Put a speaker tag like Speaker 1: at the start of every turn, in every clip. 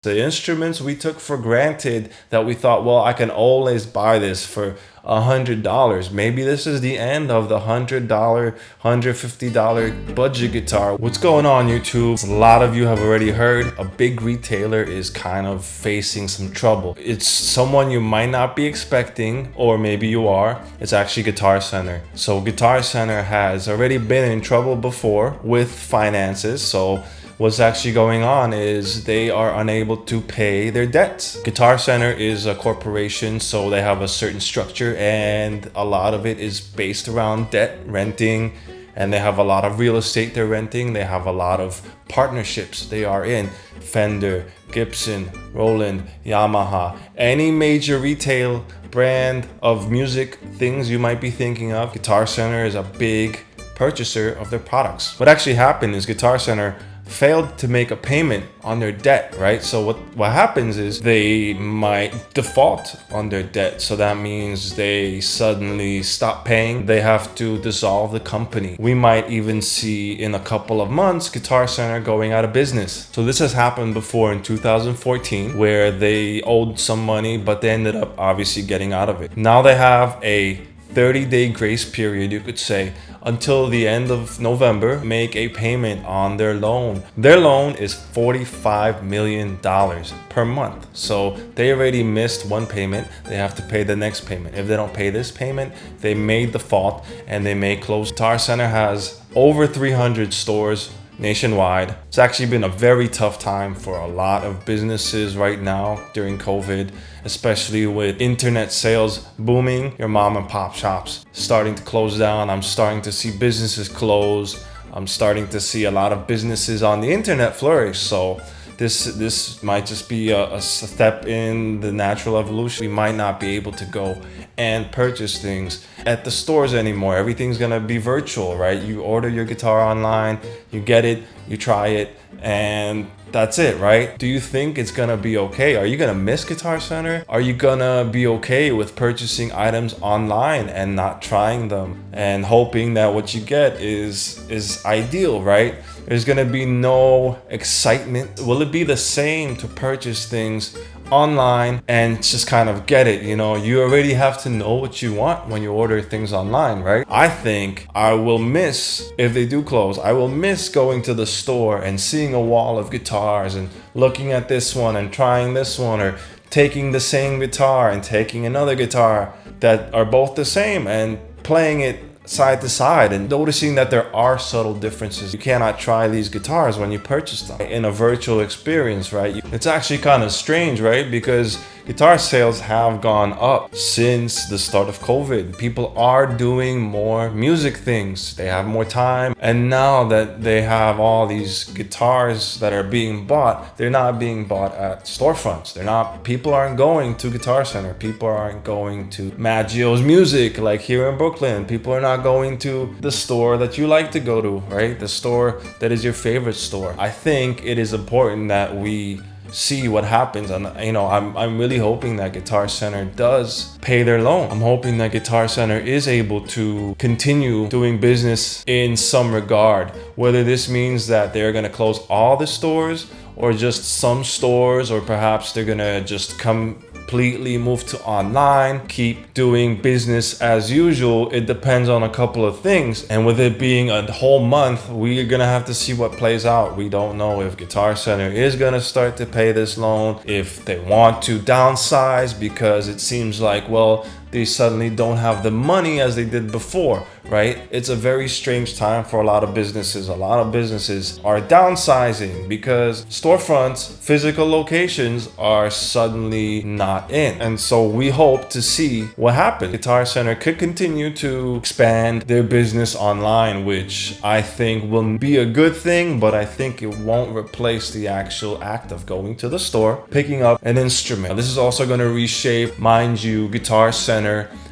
Speaker 1: The instruments we took for granted that we thought, well, I can always buy this for $100. Maybe this is the end of the $100, $150 budget guitar. What's going on, YouTube? A lot of you have already heard a big retailer is kind of facing some trouble. It's someone you might not be expecting, or maybe you are. It's actually Guitar Center. So Guitar Center has already been in trouble before with finances. So what's actually going on is they are unable to pay their debts. Guitar Center is a corporation, so they have a certain structure, and a lot of it is based around debt, renting, and they have a lot of real estate they're renting. They have a lot of partnerships they are in. Fender, Gibson, Roland, Yamaha, any major retail brand of music things you might be thinking of, Guitar Center is a big purchaser of their products. What actually happened is Guitar Center failed to make a payment on their debt, right? So what happens is they might default on their debt. So that means they suddenly stop paying. They have to dissolve the company. We might even see in a couple of months Guitar Center going out of business. So this has happened before in 2014, where they owed some money, but they ended up obviously getting out of it. Now they have a 30-day grace period, you could say, until the end of November, make a payment on their loan. Their loan is $45 million per month. So they already missed one payment. They have to pay the next payment. If they don't pay this payment, they may default and they may close. Guitar Center has over 300 stores nationwide. It's actually been a very tough time for a lot of businesses right now during COVID, especially with internet sales booming. Your mom and pop shops starting to close down. I'm starting to see businesses close. I'm starting to see a lot of businesses on the internet flourish. So this might just be a step in the natural evolution. We might not be able to go and purchase things at the stores anymore. Everything's gonna be virtual, right? You order your guitar online, you get it, you try it, and that's it, right? Do you think it's gonna be okay? Are you gonna miss Guitar Center? Are you gonna be okay with purchasing items online and not trying them and hoping that what you get is ideal, right? There's gonna be no excitement. Will it be the same to purchase things online and just kind of get it? You know, you already have to know what you want when you order things online, right? I think I will miss, if they do close, I will miss going to the store and seeing a wall of guitars and looking at this one and trying this one, or taking the same guitar and taking another guitar that are both the same and playing it side to side and noticing that there are subtle differences. You cannot try these guitars when you purchase them in a virtual experience, right? It's actually kind of strange, right? Because guitar sales have gone up since the start of COVID. People are doing more music things. They have more time. And now that they have all these guitars that are being bought, they're not being bought at storefronts. People aren't going to Guitar Center. People aren't going to Maggio's Music like here in Brooklyn. People are not going to the store that you like to go to, right? The store that is your favorite store. I think it is important that we see what happens, and you know, I'm really hoping that Guitar Center does pay their loan. I'm hoping that Guitar Center is able to continue doing business in some regard, whether this means that they're going to close all the stores or just some stores, or perhaps they're going to just completely move to online, keep doing business as usual. It depends on a couple of things, and with it being a whole month, we're gonna have to see what plays out. We don't know if Guitar Center is gonna start to pay this loan, if they want to downsize, because it seems like, well, they suddenly don't have the money as they did before, right? It's a very strange time for a lot of businesses. A lot of businesses are downsizing because storefronts, physical locations are suddenly not in. And so we hope to see what happens. Guitar Center could continue to expand their business online, which I think will be a good thing, but I think it won't replace the actual act of going to the store, picking up an instrument. This is also going to reshape, mind you, Guitar Center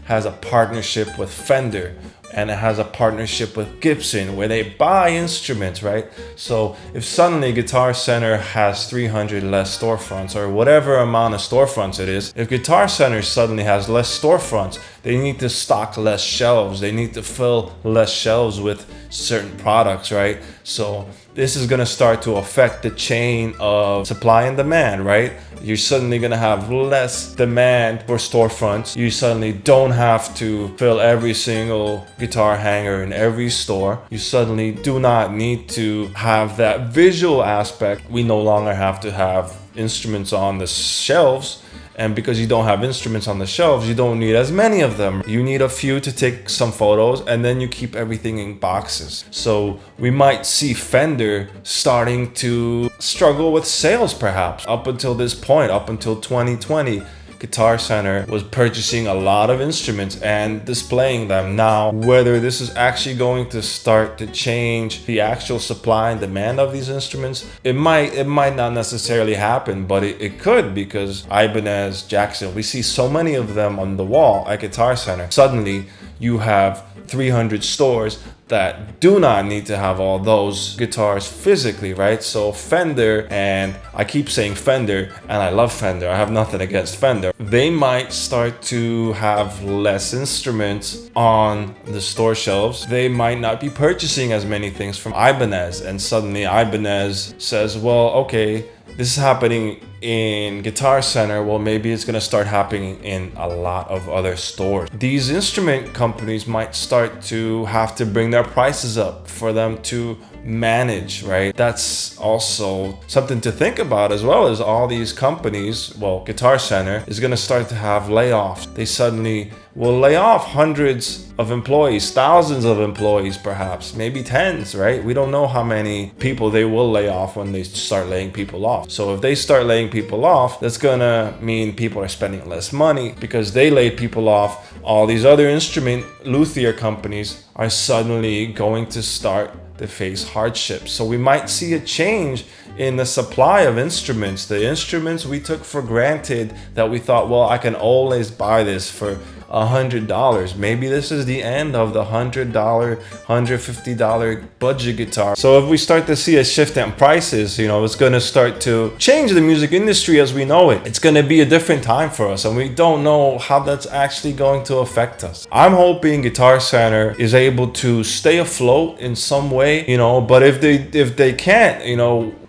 Speaker 1: has a partnership with Fender, and it has a partnership with Gibson where they buy instruments, right? So if suddenly Guitar Center has 300 less storefronts or whatever amount of storefronts it is, if Guitar Center suddenly has less storefronts, they need to stock less shelves. They need to fill less shelves with certain products, right? So this is going to start to affect the chain of supply and demand, right? You're suddenly going to have less demand for storefronts. You suddenly don't have to fill every single guitar hanger in every store. You suddenly do not need to have that visual aspect. We no longer have to have instruments on the shelves. And because you don't have instruments on the shelves, you don't need as many of them. You need a few to take some photos, and then you keep everything in boxes. So we might see Fender starting to struggle with sales perhaps. Up until this point, up until 2020, Guitar Center was purchasing a lot of instruments and displaying them. Now, whether this is actually going to start to change the actual supply and demand of these instruments, it might not necessarily happen, but it could, because Ibanez, Jackson, we see so many of them on the wall at Guitar Center. Suddenly, you have 300 stores that do not need to have all those guitars physically, right? So Fender, and I keep saying Fender, and I love Fender, I have nothing against Fender, they might start to have less instruments on the store shelves. They might not be purchasing as many things from Ibanez, and suddenly Ibanez says, well, okay, this is happening in Guitar Center, well, maybe it's going to start happening in a lot of other stores. These instrument companies might start to have to bring their prices up for them to manage, right? That's also something to think about, as well as all these companies. Well, Guitar Center is going to start to have layoffs. They suddenly will lay off hundreds of employees, thousands of employees, perhaps, maybe tens, right? We don't know how many people they will lay off when they start laying people off. So if they start laying people off, that's gonna mean people are spending less money because they laid people off. All these other instrument luthier companies are suddenly going to start to face hardships. So we might see a change in the supply of instruments. The instruments we took for granted, that we thought, well, I can always buy this for $100. Maybe this is the end of the $100, $150 budget guitar. So if we start to see a shift in prices, it's going to start to change the music industry as we know it. It's going to be a different time for us, and we don't know how that's actually going to affect us. I'm hoping Guitar Center is able to stay afloat in some way, but if they can't,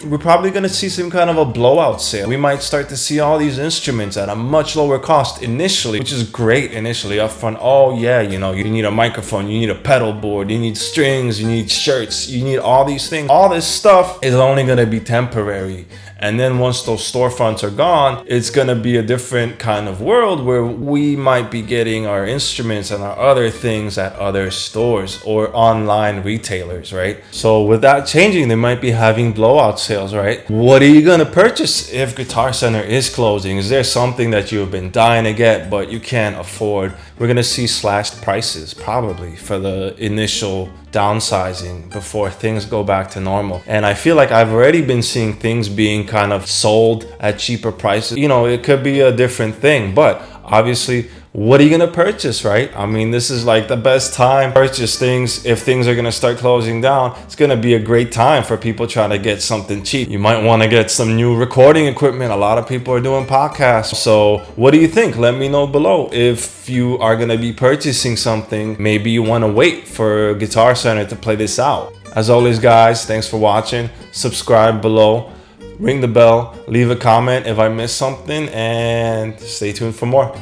Speaker 1: we're probably going to see some kind of a blowout sale. We might start to see all these instruments at a much lower cost initially, which is great initially up front. Oh yeah, you need a microphone, you need a pedal board, you need strings, you need shirts, you need all these things. All this stuff is only going to be temporary. And then once those storefronts are gone, it's going to be a different kind of world where we might be getting our instruments and our other things at other stores or online retailers, right? So with that changing, they might be having blowout sales, right? What are you going to purchase if Guitar Center is closing? Is there something that you've been dying to get but you can't afford? We're going to see slashed prices probably for the initial downsizing before things go back to normal. And I feel like I've already been seeing things being kind of sold at cheaper prices. It could be a different thing, but obviously, what are you going to purchase, right? I mean, this is like the best time to purchase things. If things are going to start closing down, it's going to be a great time for people trying to get something cheap. You might want to get some new recording equipment. A lot of people are doing podcasts. So what do you think? Let me know below. If you are going to be purchasing something, maybe you want to wait for Guitar Center to play this out. As always, guys, thanks for watching. Subscribe below. Ring the bell. Leave a comment if I missed something. And stay tuned for more.